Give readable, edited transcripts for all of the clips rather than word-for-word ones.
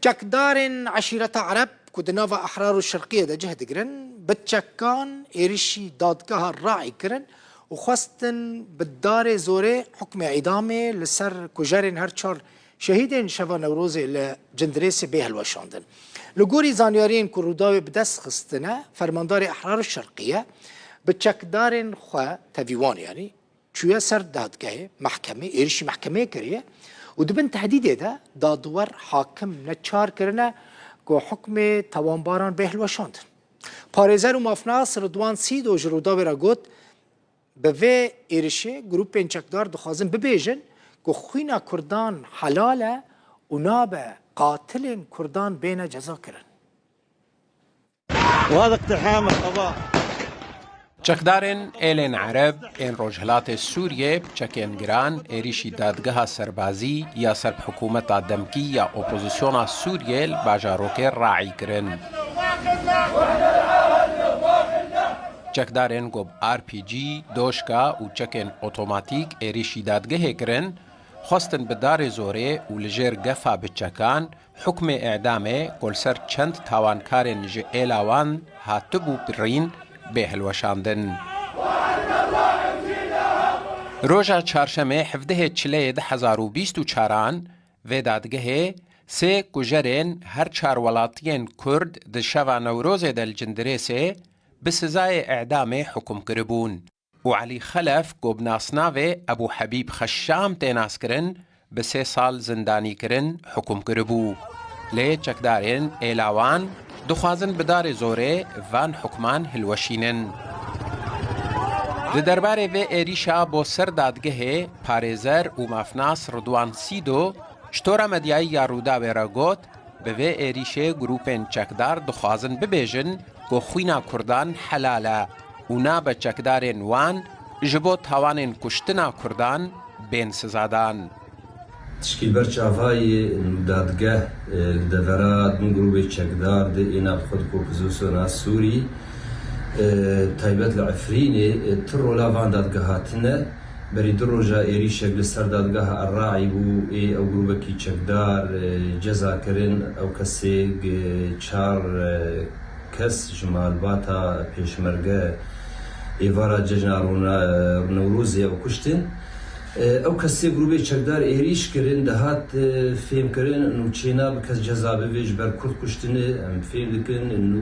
چکدارن عشیرت عرب کدناوا احرار الشرقیه ده جهد گرن بتشکان ایریشی دادگاه راعی کرن و خواستن بالدار زوره حکم اعدامه لسر کجارن هر چار شهیدن شوا نوروز لجندریس به هلوشاندن لگوری زانیارین که روداوی بدست خستنه فرماندار احرار الشرقیه بتشکدارن خواه تاویوان یعنی چویا سر دادگاه محکمه ایریشی محکمه کریه و دبن تهدیده ده دادور حاکم نچار کرنه که حکم توانباران به هلوشاندن پارێزەر و مافناس ڕدوان سید و ژڕووداوێ را گوت bi vê êrişê grûpên çekdar dixwazin bibêjin ku xwîna Kurdan helal e û nabe qatilên Kurdan bêne cezakirin. وهذا اقتحام القضاء. چەکدارên êlên Ereb ên Rojhilatê Sûriyê çekên giran êrişî dadgeha serbazî ya serbhikûmeta demkî ya opozisyona Sûriyê li bajarokê raî kirin. چەکدارên gob RPG دۆشکا û çekên otomatîk êrişî dadgehê kirin xwestin bi darê zorê û li jêr gefa biçekan hukmê e'damê ku li ser çend tawankarên ji êla wan hatibû birîn bê hilweşandin. Roja çarşemê 17 Çileyê 2024 vê dadgehê sê kujerên her çar welatiyên Kurd di şeva Newrozê de li Cindirêsê bi sizayê e'damê hukm kiribûn û Elî Xelef ku bi nasnavê Ebû Hebîb Xeşşam tê naskirin bi 3 sal zindanîkirin hukm kiribû. Lê çekdarên êla wan dixwazin bi darê zorê van hukman hilweşînin. Di derbarê vê êrîşa bo ser dadgehê parêzer û mafnas Ridwan Sîdo ji tora medyayî ya Rûdawê re got bi vê êrîşê grûpên çekdar dixwazin bibêjin ku xwîna Kurdan helal e û nabe çekdarên wan ji bo tawanên kuştina Kurdan bên sizadan. تشکیلبەر چاڤایê dadgeh devera din grûpê çekdar di êna xwe opozîsyona Sûrî taybet li Efrînê ti rola van dadgeha tune berî du roja êrîşek li ser dadgeha Erraî bû ê ew grûpekî çekdar ceza kirin ew kesê çar kes ji malbata pêşmerge êvara cejna Newrozê ew kuştin. Ew kesê grûpê çekdar êrîş kirin dihat fêmkirin û çêna bi kes ceza bibe ji ber Kurd kuştinê em fêm dikin û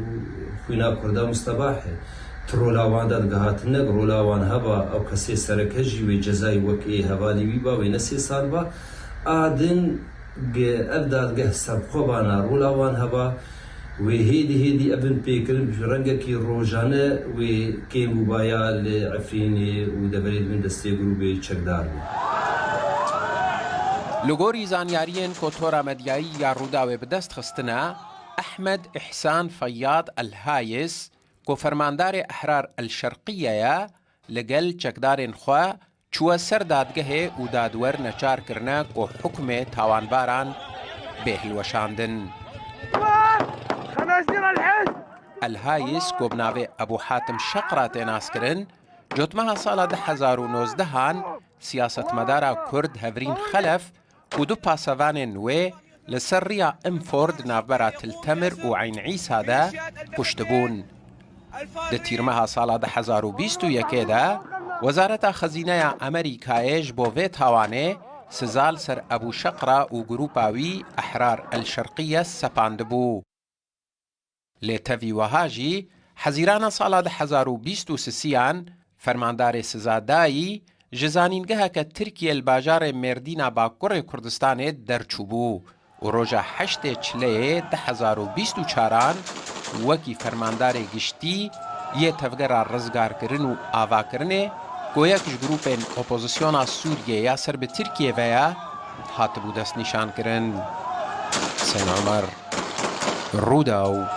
xwîna Kurda mustebahê. Ti rola wan dadgeha tune rola wan heba ew kesê sereke jî wê cezayê wek ê hevalî wî ba wê ne 3 sal ba a din ev dadgeh serxwebana rola wan heba wê hêdî hêdî evin pêkirin ji rengekî rojane wê kêm bûbaya li Efrînê û deverê dibin destê grûpê çekdar bû. Li gorî zanyariyên ku tora medyayî ya Rûdawê bi dest xistine Ehmed İhsan Feyyad El-Hayis ku fermandarê Ehrar El-Şerqîye ye li gel çekdarên xwe çûye ser dadgehê û dadwer neçar kirine ku hukmê tawanbaran bê hilweşandin. El-Hayis ku bi navê Ebû Hatim Şeqra tê naskirin cotmeha sala 2019 siyasetmedara Kurd Hevrîn Xelef û du pasevanên wê li ser rêya Imford navbera Tiltemir û Eyn Îsa de kuştibûn. Di tîrmeha sala 2021 de Wezareta Xezîneya Amerîkayê ji bo vê tawanê sizal ser Ebû Şeqra û grûpa wî Ehrar El-Şerqîye sepandibû. Lê tevî wiha jî hezîrana sala 2023 fermandarê sizadayî ji zanîngeheke Tirkiye li bajarê Mêrdîna Bakurê Kurdistanê derçûbû û roja 8 Çileyê 2024 wekî fermandarê giştî yê tevgera rizgarkirin û avakirinê ku yek ji grûpên opozisyona Sûriyê ya ser bi Tirkiye ve ye hatibû destnîşankirin. Hüseyin Ömer, Rûdaw.